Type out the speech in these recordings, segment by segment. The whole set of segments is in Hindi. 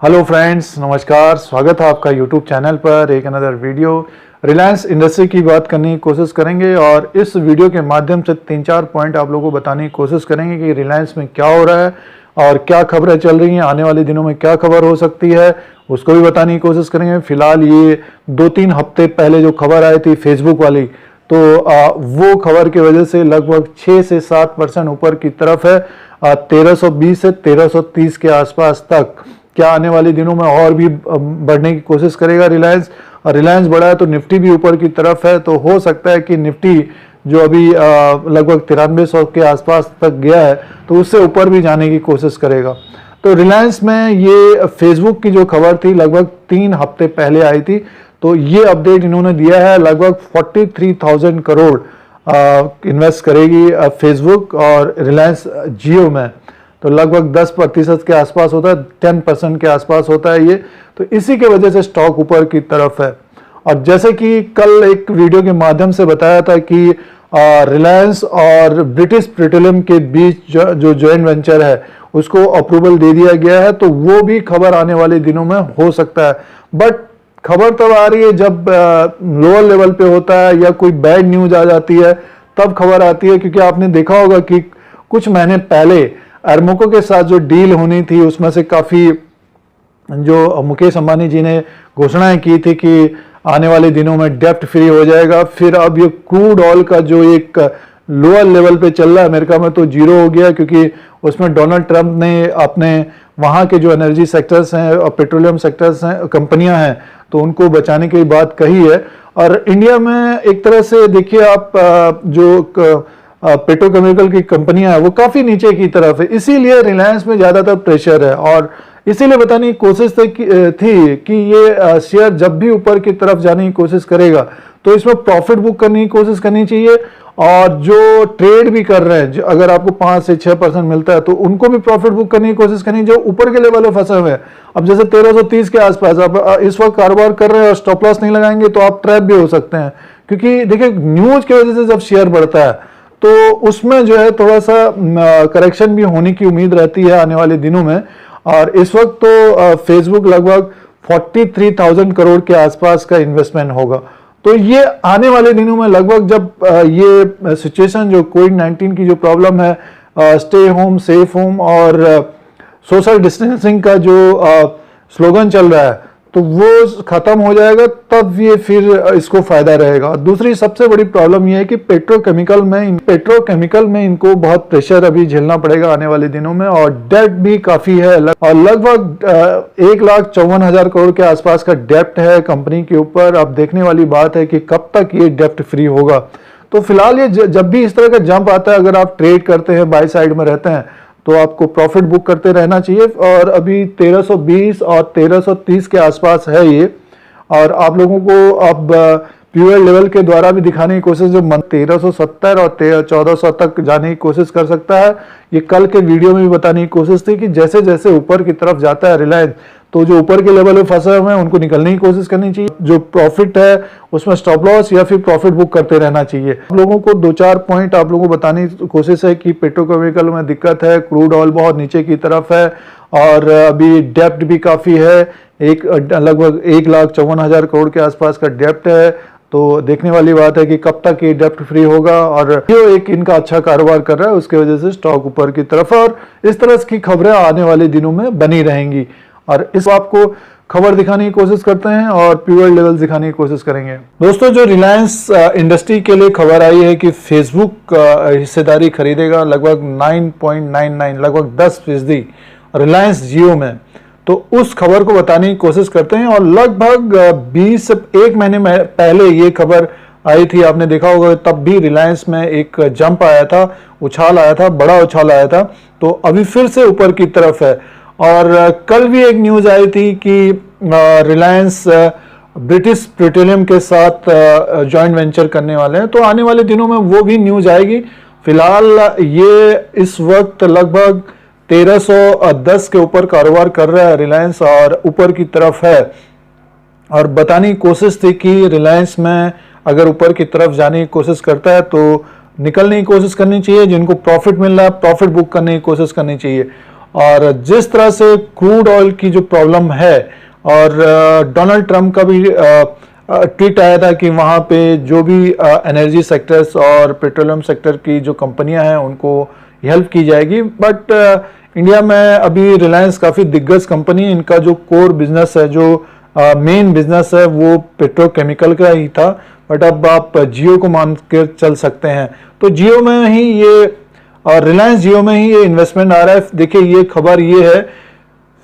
हेलो फ्रेंड्स, नमस्कार। स्वागत है आपका यूट्यूब चैनल पर एक अनदर वीडियो। रिलायंस इंडस्ट्री की बात करने की कोशिश करेंगे और इस वीडियो के माध्यम से 3-4 पॉइंट आप लोगों को बताने की कोशिश करेंगे कि रिलायंस में क्या हो रहा है और क्या खबरें चल रही हैं, आने वाले दिनों में क्या खबर हो सकती है उसको भी बताने की कोशिश करेंगे। फिलहाल ये 2-3 हफ्ते पहले जो खबर आई थी फेसबुक वाली, तो वो खबर की वजह से लगभग 6 से 7% ऊपर की तरफ है। 1320 से 1330 के आसपास तक क्या आने वाले दिनों में और भी बढ़ने की कोशिश करेगा रिलायंस। और रिलायंस बढ़ा है तो निफ्टी भी ऊपर की तरफ है, तो हो सकता है कि निफ्टी जो अभी लगभग 9300 के आसपास तक गया है तो उससे ऊपर भी जाने की कोशिश करेगा। तो रिलायंस में ये फेसबुक की जो खबर थी लगभग 3 हफ्ते पहले आई थी, तो ये अपडेट इन्होंने दिया है। लगभग 43,000 करोड़ इन्वेस्ट करेगी फेसबुक और रिलायंस जियो में, तो लगभग 10% के आसपास होता है, 10% के आसपास होता है ये। तो इसी के वजह से स्टॉक ऊपर की तरफ है। और जैसे कि कल एक वीडियो के माध्यम से बताया था कि रिलायंस और ब्रिटिश पेट्रोलियम के बीच जो जॉइंट वेंचर है उसको अप्रूवल दे दिया गया है, तो वो भी खबर आने वाले दिनों में हो सकता है। बट खबर तब आ रही है जब लोअर लेवल पे होता है या कोई बैड न्यूज आ जाती है, तब खबर आती है। क्योंकि आपने देखा होगा कि कुछ महीने पहले अरमोको के साथ जो डील होनी थी उसमें से काफी जो मुकेश अंबानी जी ने घोषणाएं की थी कि आने वाले दिनों में डेप्ट फ्री हो जाएगा। फिर अब ये क्रूड ऑयल का जो एक लोअर लेवल पे चल रहा है अमेरिका में, तो जीरो हो गया, क्योंकि उसमें डोनाल्ड ट्रंप ने अपने वहां के जो एनर्जी सेक्टर्स हैं और पेट्रोलियम सेक्टर्स हैं, कंपनियां हैं, तो उनको बचाने की बात कही है। और इंडिया में एक तरह से देखिए आप, जो पेट्रोकेमिकल की कंपनियां हैं वो काफी नीचे की तरफ है, इसीलिए रिलायंस में ज्यादातर प्रेशर है। और इसीलिए बताने की कोशिश थी कि ये शेयर जब भी ऊपर की तरफ जाने की कोशिश करेगा तो इसमें प्रॉफिट बुक करने की कोशिश करनी चाहिए। और जो ट्रेड भी कर रहे हैं, अगर आपको 5 से 6% मिलता है तो उनको भी प्रॉफिट बुक करने की कोशिश करनी, जो ऊपर के लेवल में फंसे हुए हैं। अब जैसे 1330 के आसपास आप इस वक्त कारोबार कर रहे हैं और स्टॉप लॉस नहीं लगाएंगे तो आप ट्रैप भी हो सकते हैं। क्योंकि देखिए न्यूज की वजह से जब शेयर बढ़ता है तो उसमें जो है थोड़ा सा करेक्शन भी होने की उम्मीद रहती है आने वाले दिनों में। और इस वक्त तो फेसबुक लगभग 43,000 करोड़ के आसपास का इन्वेस्टमेंट होगा। तो ये आने वाले दिनों में लगभग जब ये सिचुएशन जो कोविड-19 की जो प्रॉब्लम है, स्टे होम सेफ होम और सोशल डिस्टेंसिंग का जो स्लोगन चल रहा है, तो वो खत्म हो जाएगा, तब ये फिर इसको फायदा रहेगा। दूसरी सबसे बड़ी प्रॉब्लम ये है कि पेट्रोकेमिकल में इनको बहुत प्रेशर अभी झेलना पड़ेगा आने वाले दिनों में, और डेट भी काफी है। और लगभग 1,54,000 करोड़ के आसपास का डेप्ट है कंपनी के ऊपर। अब देखने वाली बात है कि कब तक ये डेप्ट फ्री होगा। तो फिलहाल ये जब भी इस तरह का जंप आता है, अगर आप ट्रेड करते हैं, बाय साइड में रहते हैं, तो आपको प्रॉफिट बुक करते रहना चाहिए। और अभी 1320 और 1330 के आसपास है ये, और आप लोगों को अब प्योर लेवल के द्वारा भी दिखाने की कोशिश, जो 1370 और 1400 तक जाने की कोशिश कर सकता है। ये कल के वीडियो में भी बताने की कोशिश थी कि जैसे जैसे ऊपर की तरफ जाता है रिलायंस, तो जो ऊपर के लेवल में फंसे हुए हैं उनको निकलने की कोशिश करनी चाहिए। जो प्रॉफिट है उसमें स्टॉप लॉस या फिर प्रॉफिट बुक करते रहना चाहिए। आप लोगों को 2-4 पॉइंट आप लोगों को बताने की कोशिश है कि पेट्रोकेमिकल में दिक्कत है, क्रूड ऑयल बहुत नीचे की तरफ है, और अभी डेप्ट भी काफी है। लगभग 1,54,000 करोड़ के आसपास का डेप्ट है। तो देखने वाली बात है कि कब तक ये डेप्ट फ्री होगा, और जो एक इनका अच्छा कारोबार कर रहा है उसके वजह से स्टॉक ऊपर की तरफ, और इस तरह की खबरें आने वाले दिनों में बनी रहेंगी। और इस आपको खबर दिखाने की कोशिश करते हैं और प्योर लेवल दिखाने की कोशिश करेंगे। दोस्तों, जो रिलायंस इंडस्ट्री के लिए खबर आई है कि फेसबुक हिस्सेदारी खरीदेगा लगभग 9.99, लगभग 10% रिलायंस जियो में, तो उस खबर को बताने की कोशिश करते हैं। और लगभग 1 महीने पहले ये खबर आई थी, आपने देखा होगा, तब भी रिलायंस में एक जंप आया था, उछाल आया था, बड़ा उछाल आया था। तो अभी फिर से ऊपर की तरफ है। और कल भी एक न्यूज आई थी कि रिलायंस ब्रिटिश पेट्रोलियम के साथ जॉइंट वेंचर करने वाले हैं, तो आने वाले दिनों में वो भी न्यूज आएगी। फिलहाल ये इस वक्त लगभग 1310 के ऊपर कारोबार कर रहा है रिलायंस, और ऊपर की तरफ है। और बताने की कोशिश थी कि रिलायंस में अगर ऊपर की तरफ जाने की कोशिश करता है तो निकलने की कोशिश करनी चाहिए, जिनको प्रॉफिट मिल रहा है प्रॉफिट बुक करने की कोशिश करनी चाहिए। और जिस तरह से क्रूड ऑयल की जो प्रॉब्लम है, और डोनाल्ड ट्रंप का भी ट्वीट आया था कि वहाँ पे जो भी एनर्जी सेक्टर्स और पेट्रोलियम सेक्टर की जो कंपनियां हैं उनको हेल्प की जाएगी। बट इंडिया में अभी रिलायंस काफ़ी दिग्गज कंपनी है, इनका जो कोर बिजनेस है, जो मेन बिजनेस है, वो पेट्रोकेमिकल का ही था। बट अब आप जियो को मान के चल सकते हैं, तो जियो में ही ये, और रिलायंस जियो में ही ये इन्वेस्टमेंट आ रहा है। देखिए ये खबर ये है,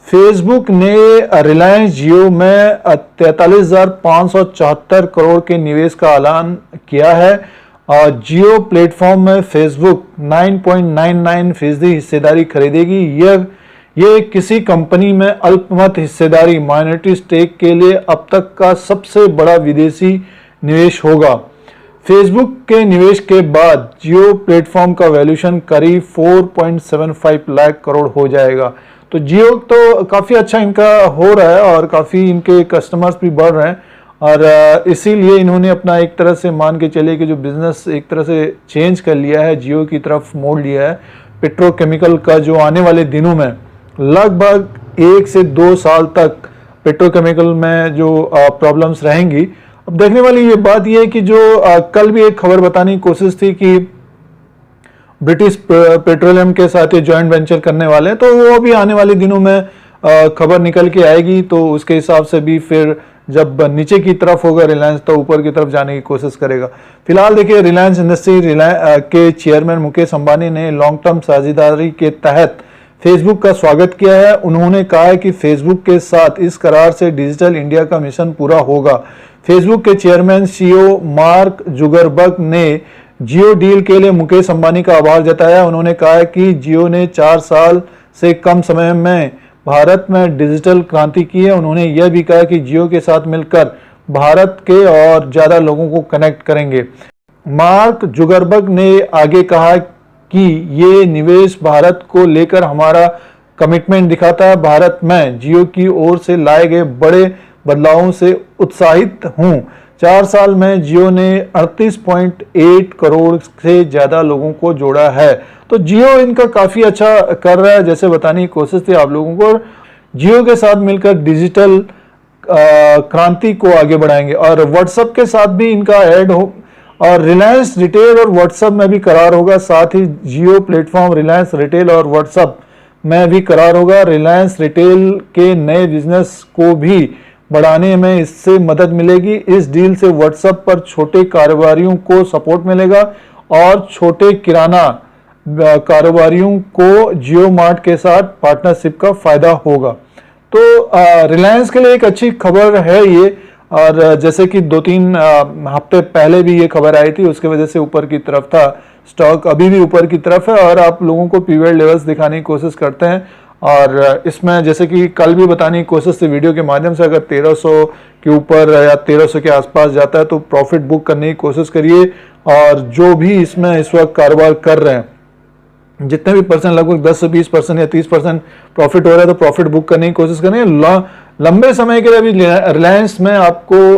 फेसबुक ने रिलायंस जियो में 43,574 करोड़ के निवेश का ऐलान किया है। और जियो प्लेटफॉर्म में फेसबुक 9.99% हिस्सेदारी खरीदेगी। ये किसी कंपनी में अल्पमत हिस्सेदारी माइनॉरिटी स्टेक के लिए अब तक का सबसे बड़ा विदेशी निवेश होगा। फेसबुक के निवेश के बाद जियो प्लेटफॉर्म का वैल्यूएशन करीब 4.75 लाख करोड़ हो जाएगा। तो जियो तो काफ़ी अच्छा इनका हो रहा है और काफ़ी इनके कस्टमर्स भी बढ़ रहे हैं, और इसीलिए इन्होंने अपना एक तरह से मान के चलिए कि जो बिजनेस एक तरह से चेंज कर लिया है, जियो की तरफ मोड़ लिया है। पेट्रोकेमिकल का जो आने वाले दिनों में लगभग 1 से 2 साल तक पेट्रोकेमिकल में जो प्रॉब्लम्स रहेंगी। अब देखने वाली ये बात ये है कि जो कल भी एक खबर बताने की कोशिश थी कि ब्रिटिश पेट्रोलियम के साथ ये जॉइंट वेंचर करने वाले हैं, तो वो भी आने वाले दिनों में खबर निकल के आएगी। तो उसके हिसाब से भी फिर जब नीचे की तरफ होगा रिलायंस, तो ऊपर की तरफ जाने की कोशिश करेगा। फिलहाल देखिए, रिलायंस इंडस्ट्री के चेयरमैन मुकेश अंबानी ने लॉन्ग टर्म साझेदारी के तहत फेसबुक का स्वागत किया है। उन्होंने कहा है कि फेसबुक के साथ इस करार से डिजिटल इंडिया का मिशन पूरा होगा। फेसबुक के चेयरमैन सीईओ मार्क जुगरबर्ग ने जियो डील के लिए मुकेश अंबानी का आभार जताया। उन्होंने कहा कि जियो ने 4 साल से कम समय में भारत में डिजिटल क्रांति की है। उन्होंने यह भी कहा कि जियो के साथ मिलकर भारत के और ज्यादा लोगों को कनेक्ट करेंगे। मार्क जुगरबर्ग ने आगे कहा कि ये निवेश भारत को लेकर हमारा कमिटमेंट दिखाता है। भारत में जियो की ओर से लाए गए बड़े बदलावों से उत्साहित हूं। 4 साल में जियो ने 38.8 करोड़ से ज्यादा लोगों को जोड़ा है। तो जियो इनका काफी अच्छा कर रहा है। जैसे बताने की कोशिश थी आप लोगों को, जियो के साथ मिलकर डिजिटल क्रांति को आगे बढ़ाएंगे। और व्हाट्सएप के साथ भी इनका ऐड हो, और रिलायंस रिटेल और व्हाट्सएप में भी करार होगा। साथ ही जियो प्लेटफॉर्म रिलायंस रिटेल और व्हाट्सएप में भी करार होगा। रिलायंस रिटेल के नए बिजनेस को भी बढ़ाने में इससे मदद मिलेगी। इस डील से व्हाट्सएप पर छोटे कारोबारियों को सपोर्ट मिलेगा और छोटे किराना कारोबारियों को जियो मार्ट के साथ पार्टनरशिप का फायदा होगा। तो रिलायंस के लिए एक अच्छी खबर है ये। और जैसे कि 2-3 हफ्ते पहले भी ये खबर आई थी, उसके वजह से ऊपर की तरफ था स्टॉक, अभी भी ऊपर की तरफ है। और आप लोगों को पीवीआर लेवल्स दिखाने की कोशिश करते हैं। और इसमें जैसे कि कल भी बताने की कोशिश थी वीडियो के माध्यम से, अगर 1300 के ऊपर या 1300 के आसपास जाता है तो प्रॉफिट बुक करने की कोशिश करिए। और जो भी इसमें इस वक्त कारोबार कर रहे हैं, जितने भी परसेंट, लगभग 10 से 20% या 30% प्रॉफिट हो रहा है, तो प्रॉफिट बुक करने की कोशिश करें। लंबे समय के लिए अभी रिलायंस में आपको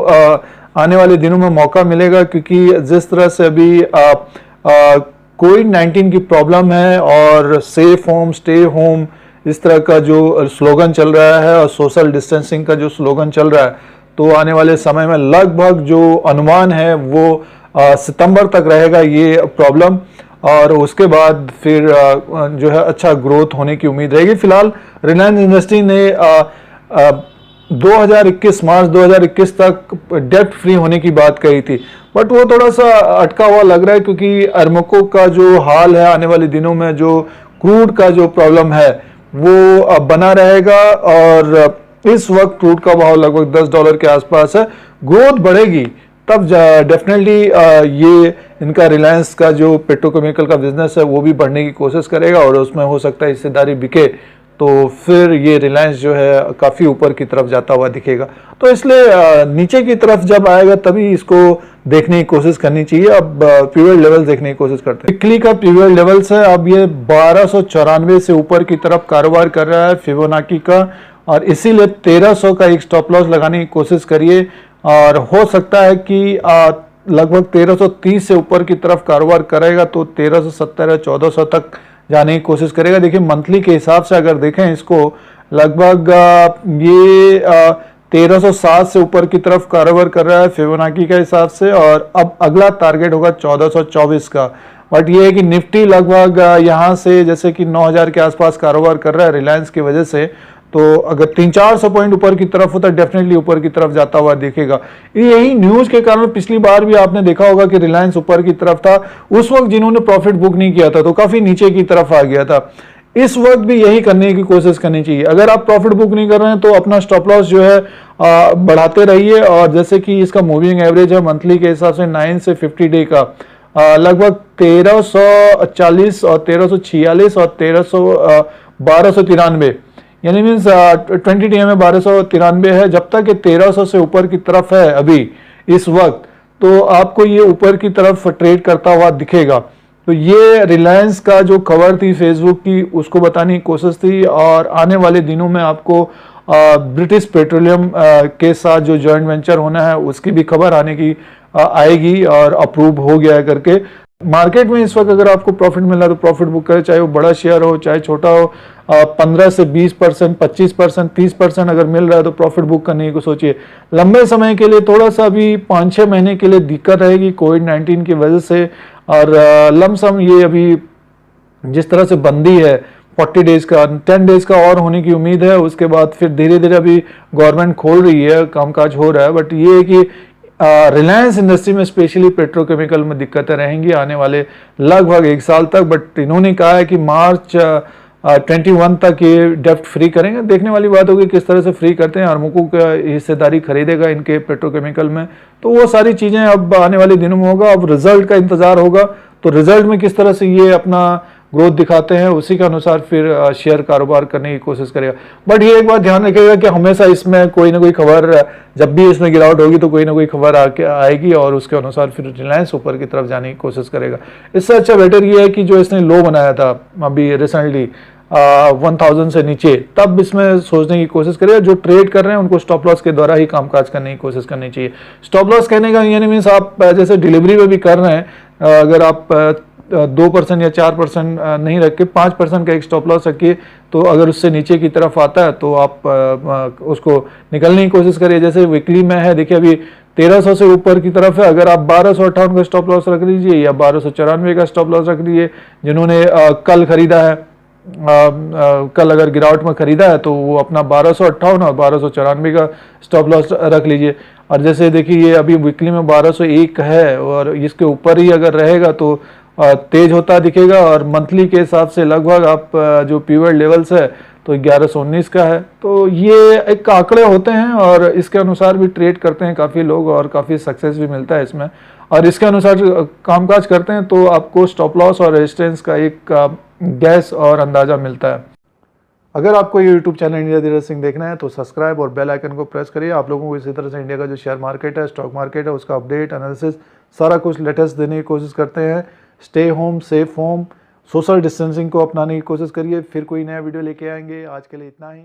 आने वाले दिनों में मौका मिलेगा, क्योंकि जिस तरह से अभी कोविड-19 की प्रॉब्लम है और सेफ होम स्टे होम इस तरह का जो स्लोगन चल रहा है और सोशल डिस्टेंसिंग का जो स्लोगन चल रहा है, तो आने वाले समय में लगभग जो अनुमान है वो सितंबर तक रहेगा ये प्रॉब्लम। और उसके बाद फिर जो है अच्छा ग्रोथ होने की उम्मीद रहेगी। फिलहाल रिलायंस इंडस्ट्री ने 2021 मार्च 2021 तक डेब्ट फ्री होने की बात कही थी, बट वो थोड़ा सा अटका हुआ लग रहा है, क्योंकि अरमको का जो हाल है आने वाले दिनों में, जो क्रूड का जो प्रॉब्लम है वो बना रहेगा। और इस वक्त क्रूड का भाव लगभग $10 के आसपास है। ग्रोथ बढ़ेगी तब डेफिनेटली ये इनका रिलायंस का जो पेट्रोकेमिकल का बिजनेस है वो भी बढ़ने की कोशिश करेगा, और उसमें हो सकता है हिस्सेदारी बिके, तो फिर ये रिलायंस जो है काफ़ी ऊपर की तरफ जाता हुआ दिखेगा। तो इसलिए नीचे की तरफ जब आएगा तभी इसको देखने की कोशिश करनी चाहिए। अब पीवीआर लेवल देखने की कोशिश करते हैं। वीकली का पीवीआर लेवल्स है, अब ये 1294 से ऊपर की तरफ कारोबार कर रहा है फिबोनाची का, और इसीलिए 1300 का एक स्टॉप लॉस लगाने की कोशिश करिए। और हो सकता है कि लगभग 1330 से ऊपर की तरफ कारोबार करेगा तो 1370 या 1400 तक जाने की कोशिश करेगा। देखिए मंथली के हिसाब से अगर देखें इसको, लगभग ये 1307 से ऊपर की तरफ कारोबार कर रहा है फिबोनाची के हिसाब से, और अब अगला टारगेट होगा 1424 का। बट ये है कि निफ्टी लगभग यहाँ से जैसे कि 9000 के आसपास कारोबार कर रहा है रिलायंस की वजह से, तो अगर 300-400 पॉइंट ऊपर की तरफ होता है डेफिनेटली ऊपर की तरफ जाता हुआ दिखेगा। यही न्यूज के कारण पिछली बार भी आपने देखा होगा कि रिलायंस ऊपर की तरफ था, उस वक्त जिन्होंने प्रॉफिट बुक नहीं किया था तो काफी नीचे की तरफ आ गया था। इस वक्त भी यही करने की कोशिश करनी चाहिए। अगर आप प्रॉफिट बुक नहीं कर रहे हैं तो अपना स्टॉप लॉस जो है बढ़ाते रहिए, और जैसे कि इसका मूविंग एवरेज है मंथली के हिसाब से 9 से 50 डे का लगभग 1340 और 1346 और 1293, यानी मीन्स 20 डी में 1293 है। जब तक ये 1300 से ऊपर की तरफ है अभी इस वक्त, तो आपको ये ऊपर की तरफ ट्रेड करता हुआ दिखेगा। तो ये रिलायंस का जो खबर थी फेसबुक की, उसको बताने की कोशिश थी, और आने वाले दिनों में आपको ब्रिटिश पेट्रोलियम के साथ जो जॉइंट वेंचर होना है उसकी भी खबर आने की आएगी, और अप्रूव हो गया है करके। मार्केट में इस वक्त अगर आपको प्रॉफिट मिल रहा है तो प्रॉफिट बुक करें, चाहे वो बड़ा शेयर हो चाहे छोटा हो। 15 से 20%, 25%, 30% अगर मिल रहा है तो प्रॉफिट बुक करने की सोचिए। लंबे समय के लिए थोड़ा सा अभी 5-6 महीने के लिए दिक्कत रहेगी कोविड-19 की वजह से, और लमसम ये अभी जिस तरह से बंदी है 40 डेज का, 10 डेज का और होने की उम्मीद है। उसके बाद फिर धीरे धीरे अभी गवर्नमेंट खोल रही है, कामकाज हो रहा है। बट ये है कि रिलायंस इंडस्ट्री में स्पेशली पेट्रोकेमिकल में दिक्कतें रहेंगी आने वाले लगभग 1 साल तक। बट इन्होंने कहा है कि मार्च 21 तक ये डेप्ट फ्री करेंगे। देखने वाली बात होगी किस तरह से फ्री करते हैं। अरमुको का हिस्सेदारी खरीदेगा इनके पेट्रोकेमिकल में, तो वो सारी चीजें अब आने वाले दिनों में होगा। अब रिजल्ट का इंतजार होगा, तो रिजल्ट में किस तरह से ये अपना ग्रोथ दिखाते हैं उसी के अनुसार फिर शेयर कारोबार करने की कोशिश करेगा। बट ये एक बात ध्यान रखिएगा कि हमेशा इसमें कोई ना कोई खबर, जब भी इसमें गिरावट होगी तो कोई ना कोई खबर आके आएगी, और उसके अनुसार फिर रिलायंस ऊपर की तरफ जाने की कोशिश करेगा। इससे अच्छा बेटर ये है कि जो इसने लो बनाया था अभी रिसेंटली 1000 से नीचे, तब इसमें सोचने की कोशिश करेगा। जो ट्रेड कर रहे हैं उनको स्टॉप लॉस के द्वारा ही कामकाज करने की कोशिश करनी चाहिए। स्टॉप लॉस कहने का यानी मीन्स आप जैसे डिलीवरी में भी कर रहे हैं, अगर आप 2% या 4% नहीं रख के 5% का एक स्टॉप लॉस रखिए, तो अगर उससे नीचे की तरफ आता है तो आप उसको निकलने की कोशिश करिए। जैसे वीकली में है, देखिए अभी 1300 से ऊपर की तरफ है, अगर आप 1258 का स्टॉप लॉस रख लीजिए या 1294 का स्टॉप लॉस रख लीजिए। जिन्होंने कल खरीदा है, कल अगर गिरावट में खरीदा है तो वो अपना 1258 और 1294 का स्टॉप लॉस रख लीजिए। और जैसे देखिए ये अभी वीकली में 1201 है, और इसके ऊपर ही अगर रहेगा तो तेज होता दिखेगा। और मंथली के हिसाब से लगभग आप जो पीवट लेवल्स है तो 1119 का है। तो ये एक आंकड़े होते हैं, और इसके अनुसार भी ट्रेड करते हैं काफ़ी लोग, और काफ़ी सक्सेस भी मिलता है इसमें। और इसके अनुसार कामकाज करते हैं तो आपको स्टॉप लॉस और रेजिस्टेंस का एक गैस और अंदाज़ा मिलता है। अगर आपको ये YouTube channel India Dheeraj Singh देखना है तो सब्सक्राइब और बेल आइकन को प्रेस करिए। आप लोगों को इसी तरह से इंडिया का जो शेयर मार्केट है, स्टॉक मार्केट है, उसका अपडेट, एनालिसिस सारा कुछ लेटेस्ट देने की कोशिश करते हैं। Stay home, safe home, social distancing को अपनाने की कोशिश करिए। फिर कोई नया वीडियो लेके आएंगे। आज के लिए इतना ही।